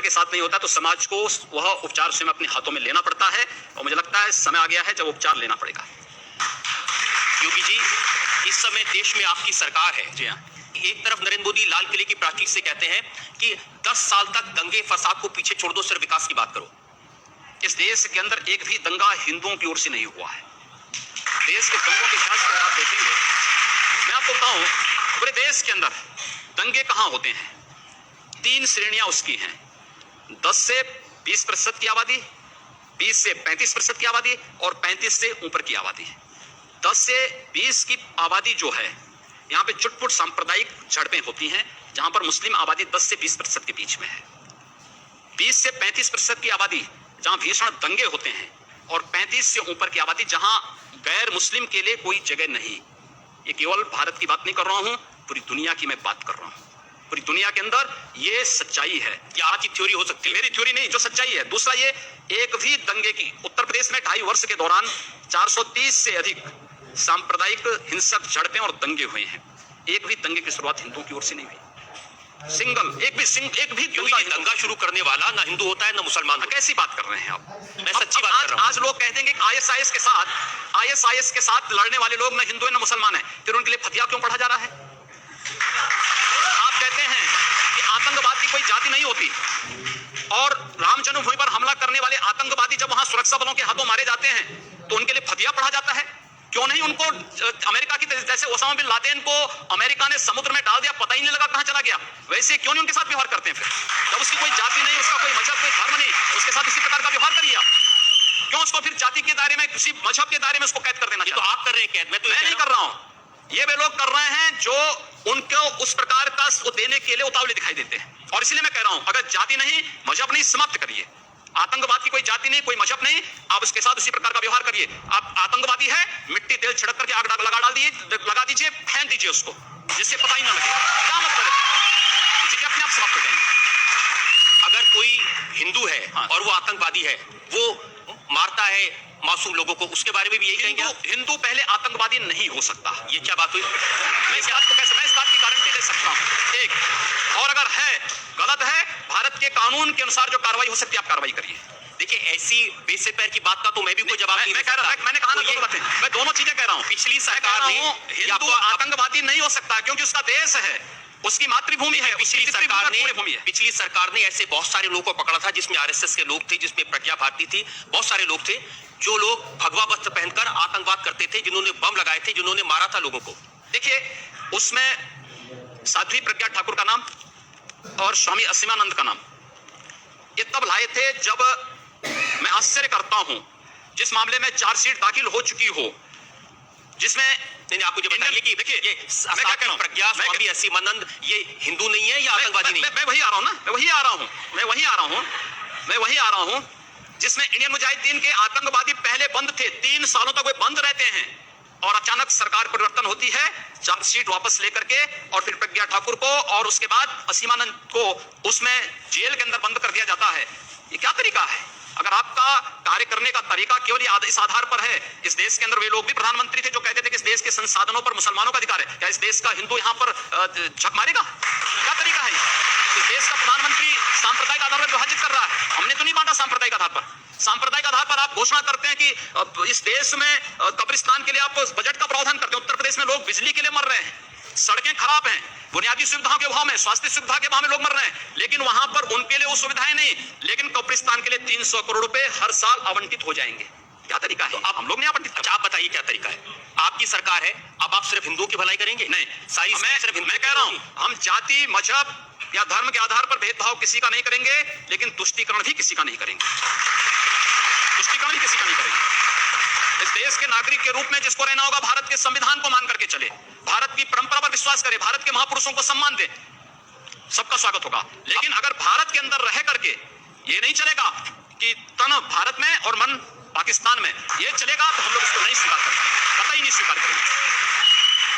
के साथ नहीं होता तो समाज को वह उपचार स्वयं अपने हाथों में लेना पड़ता है, और मुझे लगता है समय आ गया है जब उपचार लेना पड़ेगा। योगी जी, इस समय देश में आपकी सरकार है। जी हाँ। एक तरफ नरेंद्र मोदी लाल किले की प्राचीर से कहते हैं कि 10 साल तक दंगे फसाद को पीछे छोड़ दो, सिर्फ विकास की बात करो। इस देश के अंदर एक भी दंगा हिंदुओं की ओर से नहीं हुआ है। देश के दंगों के इतिहास को आप देखेंगे, मैं आपको बताऊं, पूरे देश के अंदर दंगे कहां होते हैं? 3 श्रेणियां उसकी हैं। 10 से 20% की आबादी, 20 से 35% की आबादी और 35 से ऊपर की आबादी। 10 से 20 की आबादी जो है, यहाँ पे चुटपुट सांप्रदायिक झड़पें होती हैं, जहां पर मुस्लिम आबादी 10 से 20% के बीच में है। 20 से 35% की आबादी जहां भीषण दंगे होते हैं, और 35 से ऊपर की आबादी जहां गैर मुस्लिम के लिए कोई जगह नहीं। ये केवल भारत की बात नहीं कर रहा हूं, पूरी दुनिया की मैं बात कर रहा हूं। पूरी दुनिया के अंदर ये सच्चाई है। कि आपकी थ्योरी हो सकती है, मेरी थ्योरी नहीं, जो सच्चाई है। दूसरा, ये एक भी दंगे की उत्तर प्रदेश में 2.5 वर्ष के दौरान 430 से अधिक सांप्रदायिक हिंसक झड़पें और दंगे हुए हैं। एक भी दंगे की शुरुआत हिंदुओं की ओर से नहीं हुई। एक भी दंगा शुरू करने वाला ना हिंदू होता है ना मुसलमान। कैसी बात कर रहे हैं आप? मैं सच्ची बात कर रहा हूं। आज लोग कहते हैं कि आईएसआईएस के साथ लड़ने वाले लोग ना हिंदू है ना मुसलमान है, फिर उनके लिए फतिया क्यों पढ़ा जा रहा है? आप कहते हैं कि आतंकवाद की कोई जाति नहीं होती, और राम जन्मभूमि पर हमला करने वाले आतंकवादी जब वहां सुरक्षा बलों के हाथों मारे जाते हैं तो उनके लिए फतिया पढ़ा जाता है। क्यों नहीं उनको अमेरिका की जैसे ओसामा बिन लादेन को अमेरिका ने समुद्र में डाल दिया, पता ही नहीं लगा कहां चला गया, वैसे क्यों नहीं उनके साथ व्यवहार करते हैं? फिर जब उसकी कोई जाति नहीं, उसका कोई मजहब, कोई धर्म नहीं, उसके साथ इसी प्रकार का व्यवहार करिए आप। क्यों उसको फिर जाति के दायरे में, किसी मजहब के दायरे में उसको कैद कर देना? तो आप कर रहे हैं कैद, मैं नहीं कर रहा हूं। ये वे लोग कर रहे हैं जो उनको उस प्रकार का देने के लिए उतावले दिखाई देते हैं। और इसलिए मैं कह रहा हूं, अगर जाति नहीं, मजहब नहीं, समाप्त करिए। आतंकवाद की कोई जाति नहीं, कोई मजहब नहीं, आप उसके साथ उसी प्रकार का व्यवहार करिए। आप आतंकवादी है, मिट्टी तेल छिड़क करके आग लगा दीजिए, फेंक दीजिए उसको, जिससे पता ही ना लगे। क्या मतलब है? चीजें अपने आप समाप्त हो जाएंगी। अगर कोई हिंदू है और वो आतंकवादी है, वो मारता है मासूम लोगों को, उसके बारे में भी यही कहेंगे? हिंदू पहले आतंकवादी नहीं हो सकता। ये क्या बात हुई? मैं इस बात की गारंटी ले सकता हूं। एक, और अगर है, गलत है, भारत के कानून के अनुसार जो कार्रवाई हो सकती है, आप कार्रवाई करिए। देखिए, ऐसी बेसे पैर की बात का तो मैं भी कोई जवाब नहीं दे सकता। मैंने कहा ना, मैं दोनों चीजें कह रहा हूं। पिछली सरकार ने हिंदू आतंकवादी नहीं हो सकता, क्योंकि उसका देश है, उसकी मातृभूमि है, पिछली सरकार ने ऐसे बहुत सारे लोगों को पकड़ा था, जिसमें आरएसएस के लोग थे, जिसमें प्रज्ञा भारती थी, बहुत सारे लोग थे जो लोग भगवा वस्त्र पहनकर आतंकवाद करते थे, जिन्होंने बम लगाए थे, जिन्होंने मारा था लोगों को। देखिए, उसमें साध्वी प्रज्ञा ठाकुर का नाम और स्वामी असीमानंद का नाम ये तब लाए थे जब, मैं आश्चर्य करता हूं, जिस मामले में चार्जशीट दाखिल हो चुकी हो, जिसमें नहीं, आप मुझे बताइए कि देखिए, ये प्रज्ञा, स्वामी असीमानंद, ये हिंदू नहीं है या आतंकवादी नहीं? मैं वही आ रहा हूं, जिसमें इंडियन मुजाहिदीन के आतंकवादी पहले बंद थे, 3 सालों तक वे बंद रहते हैं, और अचानक सरकार परिवर्तन होती है, चार्जशीट वापस लेकर के, और फिर प्रज्ञा ठाकुर को और उसके बाद असीमानंद को उसमें जेल के अंदर बंद कर दिया जाता है। ये क्या तरीका है? अगर आपका कार्य करने का तरीका केवल इस आधार पर है, इस देश के अंदर वे लोग भी प्रधानमंत्री थे जो कहते थे कि इस देश के संसाधनों पर मुसलमानों का अधिकार है, क्या इस देश का हिंदू यहां पर झक मारेगा? क्या तरीका है? इस देश का प्रधानमंत्री सांप्रदायिक आधार पर विभाजित कर रहा है। हमने तो नहीं बांटा सांप्रदायिक आधार पर। सांप्रदायिक आधार पर आप घोषणा करते हैं कि इस देश में कब्रिस्तान के लिए आप बजट का प्रावधान करते हैं। उत्तर प्रदेश में लोग बिजली के लिए मर रहे हैं, सड़कें खराब हैं, बुनियादी सुविधाओं के अभाव में, स्वास्थ्य सुविधा के अभाव में लोग मर रहे हैं, लेकिन वहां पर उनके लिए वो सुविधाएं नहीं, लेकिन कब्रिस्तान के लिए 300 करोड़ रुपए हर साल आवंटित हो जाएंगे। क्या तरीका है? अब हम लोग नहीं आवंटित। अच्छा, आप बताइए क्या तरीका है? आपकी सरकार है, अब आप सिर्फ हिंदुओं की भलाई करेंगे? नहीं, मैं कह रहा हूं, हम जाति, मजहब या धर्म के आधार पर भेदभाव किसी का नहीं करेंगे, लेकिन तुष्टीकरण भी किसी का नहीं करेंगे। इस देश के नागरिक के रूप में जिसको रहना होगा, भारत के संविधान को मान करके चले, भारत की परंपरा पर विश्वास करे, भारत के महापुरुषों को सम्मान दे, सबका स्वागत होगा। लेकिन अगर भारत के अंदर रह करके ये नहीं चलेगा कि तन भारत में और मन पाकिस्तान में, ये चलेगा तो हम लोग इसको नहीं स्वीकार कर पाएंगे, कतई नहीं स्वीकार करेंगे।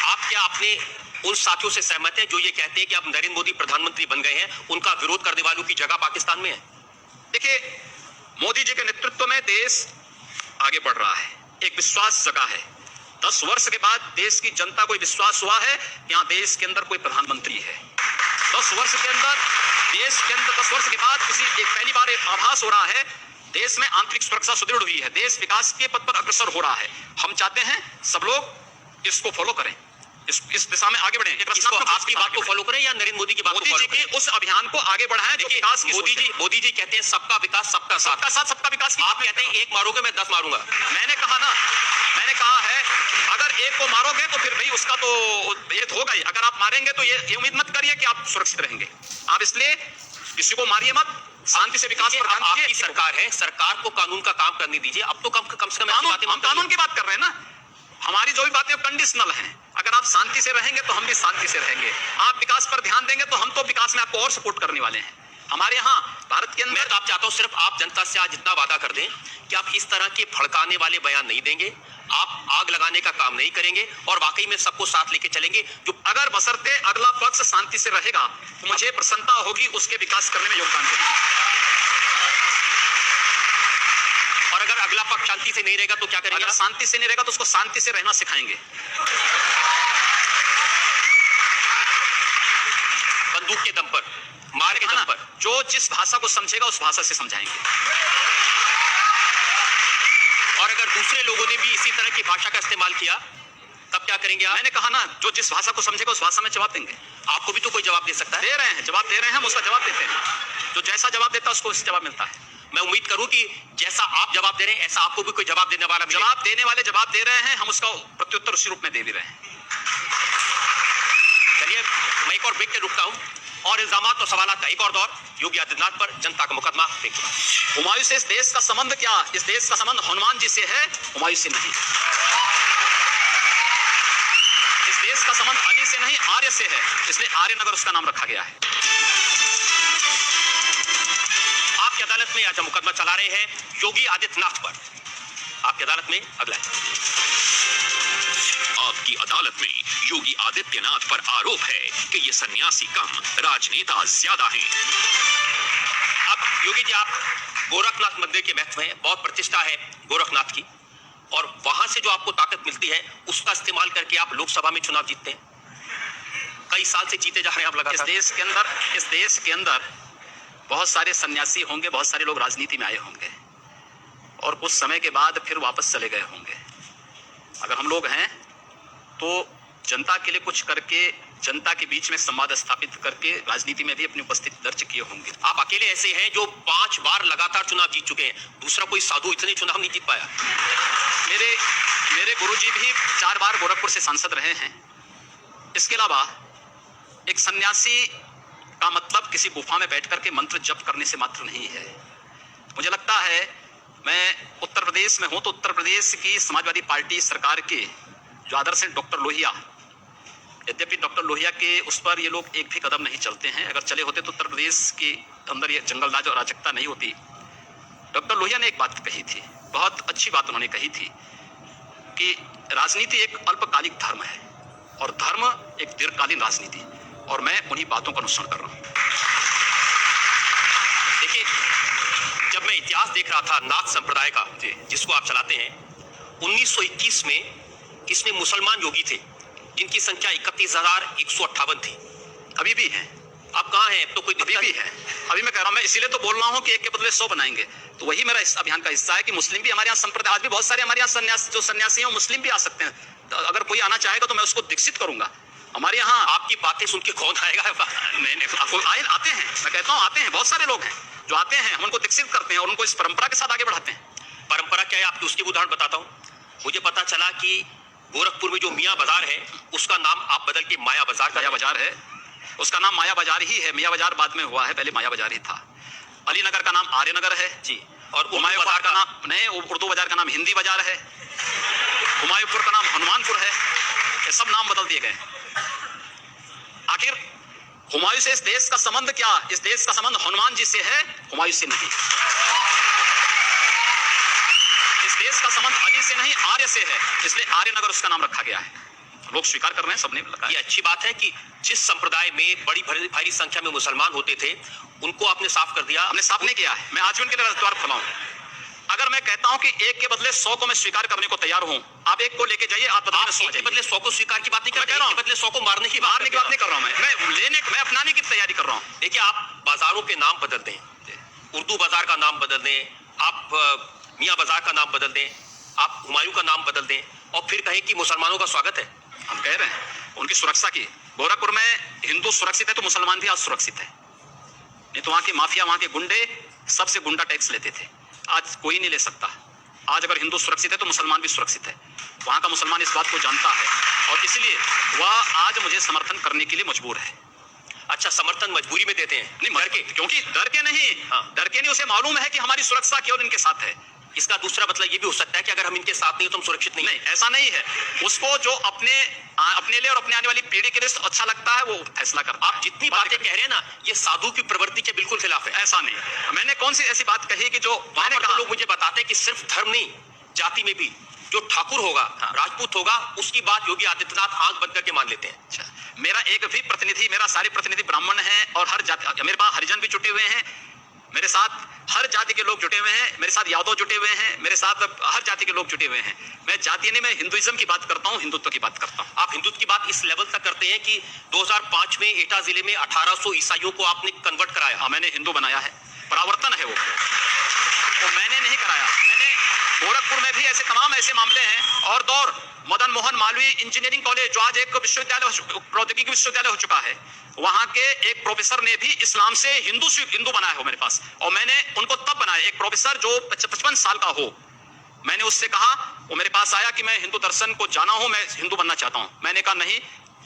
आप क्या अपने उन साथियों से सहमत हैं जो ये कहते हैं कि अब नरेंद्र मोदी प्रधानमंत्री बन गए हैं, उनका विरोध करने वालों की जगह पाकिस्तान में है? देखिए, मोदी जी के नेतृत्व में देश आगे बढ़ रहा है, एक विश्वास जगा है। 10 वर्ष के बाद देश की जनता को विश्वास हुआ है कि यहाँ देश के अंदर कोई प्रधानमंत्री है। 10 वर्ष के अंदर देश के अंदर 10 वर्ष के बाद पहली बार एक आभास हो रहा है, देश में आंतरिक सुरक्षा सुदृढ़ हुई है, देश विकास के पथ पर अग्रसर हो रहा है। हम चाहते हैं सब लोग इसको फॉलो करें, इस दिशा में आगे बढ़ें। इसको आपकी बात को फॉलो करें या नरेंद्र मोदी की बात को फॉलो करें? मोदी जी के उस अभियान को आगे बढ़ाएं जो विकास की मोदी जी कहते हैं सबका विकास सबका साथ, सबका विकास। आप कहते हैं एक मारोगे मैं 10 मारूंगा। मैंने कहा है अगर एक को मारोगे तो फिर भाई उसका तो ये होगा ही, अगर आप मारेंगे तो ये उम्मीद मत करिए कि आप सुरक्षित रहेंगे। आप इसलिए किसी को मारिए मत, शांति से विकास पर ध्यान दीजिए। आपकी सरकार है, सरकार को कानून का काम करने दीजिए। अब तो कम से कम हम कानून की बात कर रहे हैं ना, हमारी जो भी बातें कंडीशनल हैं। अगर आप शांति से रहेंगे तो हम भी शांति से रहेंगे, आप विकास पर ध्यान देंगे तो हम तो विकास में आपको और सपोर्ट करने वाले हैं। हमारे यहाँ भारत के अंदर मैं तो आप चाहता हूं सिर्फ आप जनता से आज इतना वादा कर दें कि आप इस तरह के भड़काने वाले बयान नहीं देंगे, आप आग लगाने का काम नहीं करेंगे और वाकई में सबको साथ लेके चलेंगे। जो अगर बशर्ते अगला पक्ष शांति से रहेगा तो मुझे प्रसन्नता होगी उसके विकास करने में योगदान देने। और अगर अगला पक्ष शांति से नहीं रहेगा तो क्या करेंगे? अगर शांति से नहीं रहेगा तो उसको शांति से रहना सिखाएंगे। बंदूक के दम पर, मार के दम पर। जो जिस भाषा को समझेगा उस भाषा से समझाएंगे। और अगर दूसरे लोगों ने भी इसी तरह की भाषा का इस्तेमाल किया तब क्या करेंगे आप? मैंने कहा ना, जो जिस भाषा को समझेगा उस भाषा में जवाब देंगे। आपको भी तो कोई जवाब दे सकता है। दे रहे हैं, जवाब दे रहे हैं, हम उसका जवाब देते हैं। जो जैसा जवाब देता है उसको उसी जवाब मिलता है। मैं उम्मीद करूं कि जैसा आप जवाब दे रहे हैं ऐसा आपको भी कोई जवाब देने वाला मिले। जवाब देने वाले जवाब दे रहे हैं, हम उसका प्रत्युत्तर उसी रूप में दे भी रहे हैं। चलिए मैं एक और ब्रेक पे रुकता हूं और इल्जामात और सवालात का एक और दौर योगी आदित्यनाथ पर जनता का मुकदमा। हुमायूं से इस देश का संबंध क्या? इस देश का संबंध हनुमान जी से है, हुमायूं से नहीं। इस देश का संबंध अली से नहीं, आर्य से है, इसलिए आर्यनगर उसका नाम रखा गया है। आपकी अदालत में आज हम मुकदमा चला रहे हैं योगी आदित्यनाथ पर। आपकी अदालत में अगला है। आपकी अदालत में योगी आदित्यनाथ पर आरोप है कि ये सन्यासी कम, राजनेता ज्यादा हैं। अब योगी जी, आप गोरखनाथ मंदिर के महत्व में बहुत प्रतिष्ठा है गोरखनाथ की, और वहां से जो आपको ताकत मिलती है उसका इस्तेमाल करके आप लोकसभा में चुनाव जीतते हैं। कई साल से जीते जा रहे हैं आप लगातार। इस देश के अंदर बहुत सारे सन्यासी होंगे, बहुत सारे लोग राजनीति में आए होंगे और कुछ समय के बाद फिर वापस चले गए होंगे। अगर हम लोग हैं तो जनता के लिए कुछ करके, जनता के बीच में संवाद स्थापित करके राजनीति में भी अपनी उपस्थिति दर्ज किए होंगे। आप अकेले ऐसे हैं जो 5 बार लगातार चुनाव जीत चुके हैं, दूसरा कोई साधु इतने चुनाव नहीं जीत पाया। मेरे गुरुजी भी 4 बार गोरखपुर से सांसद रहे हैं। इसके अलावा एक सन्यासी का मतलब किसी गुफा में बैठ करके मंत्र जप करने से मात्र नहीं है। मुझे लगता है, मैं उत्तर प्रदेश में हूं तो उत्तर प्रदेश की समाजवादी पार्टी सरकार के जो आदर्श हैं डॉक्टर लोहिया, यद्यपि डॉक्टर लोहिया के उस पर ये लोग एक भी कदम नहीं चलते हैं, अगर चले होते तो उत्तर प्रदेश के अंदर ये जंगलराज और अराजकता नहीं होती। डॉक्टर लोहिया ने एक बात कही थी, बहुत अच्छी बात उन्होंने कही थी कि राजनीति एक अल्पकालिक धर्म है और धर्म एक दीर्घकालीन राजनीति, और मैं उन्हीं बातों का अनुसरण कर रहा हूं। देखिए, जब मैं इतिहास देख रहा था नाथ संप्रदाय का जिसको आप चलाते हैं, 1921 में इसमें मुसलमान योगी थे जिनकी संख्या 31,158 थी। अभी भी है। अब कहाँ है? तो कोई अभी भी है। अभी मैं कह रहा हूं, मैं इसीलिए तो बोल रहा हूं कि एक के बदले 100 बनाएंगे। तो वही मेरा इस अभियान का हिस्सा है कि मुस्लिम भी हमारे यहाँ संप्रदाय, आज भी बहुत सारे हमारे यहाँ सन्यासी हैं, मुस्लिम भी आ सकते हैं। तो अगर कोई आना चाहेगा तो मैं उसको दीक्षित करूंगा। हमारे यहाँ आपकी बातें सुन के कौन आएगा? नहीं, आते हैं, मैं कहता हूँ आते हैं, बहुत सारे लोग हैं जो आते हैं, हम उनको दीक्षित करते हैं और उनको इस परंपरा के साथ आगे बढ़ाते हैं। परंपरा क्या है आपकी, उसकी उदाहरण बताता हूँ। मुझे पता चला कि गोरखपुर में जो मियाँ बाजार है उसका नाम आप बदल के माया बाजार है। उसका नाम माया बाजार ही है, मियाँ बाजार बाद में हुआ है, पहले माया बाजार ही था। अलीनगर का नाम आर्यनगर है जी, और हुमायूं बाजार का नाम नहीं, उर्दू बाजार का नाम हिंदी बाजार है, हुमायूंपुर का नाम हनुमानपुर है। ये सब नाम बदल दिए गए। आखिर हुमायूं से इस देश का संबंध क्या? इस देश का संबंध हनुमान जी से है, हुमायूं से नहीं। इस देश का संबंध अली से नहीं, आर्य से है, इसलिए आर्यनगर उसका नाम रखा गया है। लोग स्वीकार कर रहे हैं, सबने लगा। ये अच्छी बात है कि जिस संप्रदाय में बड़ी भारी संख्या में मुसलमान होते थे उनको आपने साफ कर दिया। हमने साफ नहीं किया है, मैं आज भी उनके लिए द्वार खोला हूं। अगर मैं कहता हूं कि एक के बदले 100 को मैं स्वीकार करने को तैयार हूं, आप एक को लेके जाइए, आप बदले में 100 एक के बदले 100 को स्वीकार की बात नहीं कर रहे, कह रहा एक के बदले 100 को मारने की बात नहीं कर रहा हूं। मैं अपनाने की तैयारी कर रहा हूं। देखिए, आप बाजारों के नाम बदल दें, उर्दू बाजार का नाम बदल दें, आप मियाँ बाजार का नाम बदल दें, आप हुमायूं का नाम बदल दें और फिर कहें कि मुसलमानों का स्वागत है। हम कह रहे हैं उनकी सुरक्षा की। गोरखपुर में हिंदू सुरक्षित है तो मुसलमान भी आज सुरक्षित है। नहीं तो वहां की माफिया, वहां के गुंडे सबसे गुंडा टैक्स लेते थे, आज कोई नहीं ले सकता। आज अगर हिंदू सुरक्षित है तो मुसलमान भी सुरक्षित है। वहां का मुसलमान इस बात को जानता है और इसलिए वह आज मुझे समर्थन करने के लिए मजबूर है। अच्छा, समर्थन मजबूरी में देते हैं, नहीं, डर के, क्योंकि डर के नहीं, डर के नहीं, उसे मालूम है कि हमारी सुरक्षा केवल इनके साथ है। इसका दूसरा मतलब ये भी हो सकता है कि अगर हम इनके साथ नहीं तो हम सुरक्षित नहीं। नहीं, ऐसा नहीं है। उसको जो अपने लिए और अपने आने वाली पीढ़ी के लिए अच्छा लगता है वो फैसला करता है। आप जितनी बातें कह रहे हैं ना, ये साधु की प्रवृत्ति के बिल्कुल खिलाफ है। ऐसा नहीं, मैंने कौन सी ऐसी बात कही कि जो मैंने कहा। लोग मुझे बताते हैं कि सिर्फ धर्म नहीं, जाति में भी जो ठाकुर होगा, राजपूत होगा, उसकी बात योगी आदित्यनाथ आंख बंद करके मान लेते हैं। अच्छा, मेरा एक भी प्रतिनिधि, मेरा सारे प्रतिनिधि ब्राह्मण हैं और हर जाति, मेरे पास हरिजन भी जुटे हुए हैं, मेरे साथ हर जाति के लोग जुटे हुए हैं, मेरे साथ यादव जुटे हुए हैं, मेरे साथ हर जाति के लोग जुटे हुए हैं। मैं जाति नहीं, मैं हिंदुइज्म की बात करता हूँ, हिंदुत्व की बात करता हूँ। आप हिंदुत्व की बात इस लेवल तक करते हैं कि 2005 में एटा जिले में 1800 ईसाइयों को आपने कन्वर्ट कराया। हाँ, मैंने हिंदू बनाया है, परावर्तन है वो मैंने नहीं कराया। मैंने गोरखपुर में भी ऐसे तमाम ऐसे मामले हैं और दौर मदन मोहन मालवीय इंजीनियरिंग कॉलेज, जो आज एक विश्वविद्यालय, प्रौद्योगिकी विश्वविद्यालय हो चुका है, वहां के एक प्रोफेसर ने भी इस्लाम से हिंदू बनाया हो मेरे पास, और मैंने उनको तब बनाया। एक प्रोफेसर जो 55 साल का हो, मैंने उससे कहा, वो मेरे पास आया कि मैं हिंदू दर्शन को जाना हूं, मैं हिंदू बनना चाहता हूं। मैंने कहा नहीं,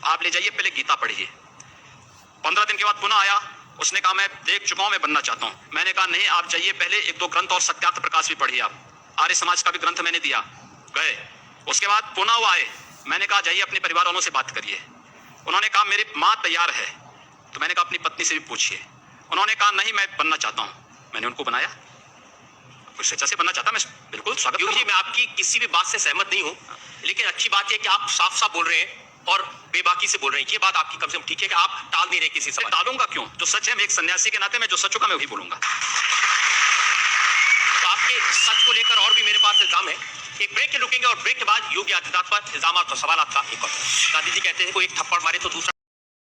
आप ले जाइए, पहले गीता पढ़िए। 15 दिन के बाद पुनः आया, उसने कहा मैं देख चुका हूं, मैं बनना चाहता हूं। मैंने कहा नहीं, आप जाइए, पहले 1-2 ग्रंथ और सत्यार्थ प्रकाश भी पढ़िए। आप आर्य समाज का भी ग्रंथ मैंने दिया, गए। उसके बाद पुनः वो आए, मैंने कहा जाइए अपने परिवार वालों से बात करिए। उन्होंने कहा मेरी माँ तैयार है, तो मैंने कहा अपनी पत्नी से भी पूछिए। उन्होंने कहा नहीं, मैं बनना चाहता हूं। मैंने उनको बनाया, कुछ स्वेच्छा से बनना चाहता, मैं बिल्कुल स्वागत क्योंकि मैं आपकी किसी भी बात से सहमत नहीं हूं, लेकिन अच्छी बात है कि आप साफ साफ बोल रहे हैं और बेबाकी से बोल रहे हैं। ये बात आपकी कम से कम ठीक है कि आप टाल नहीं रहे किसी से। टालूंगा क्यों? जो सच है, मैं एक सन्यासी के नाते मैं जो सच होगा मैं वही बोलूंगा। तो आपके सच को लेकर और भी मेरे पास इल्जाम है। एक ब्रेक के रुकेंगे और ब्रेक के बाद योगी आदित्यनाथ पर इल्जाम और सवाल आपका एक और। गांधी जी कहते हैं कोई एक थप्पड़ मारे तो दूसरा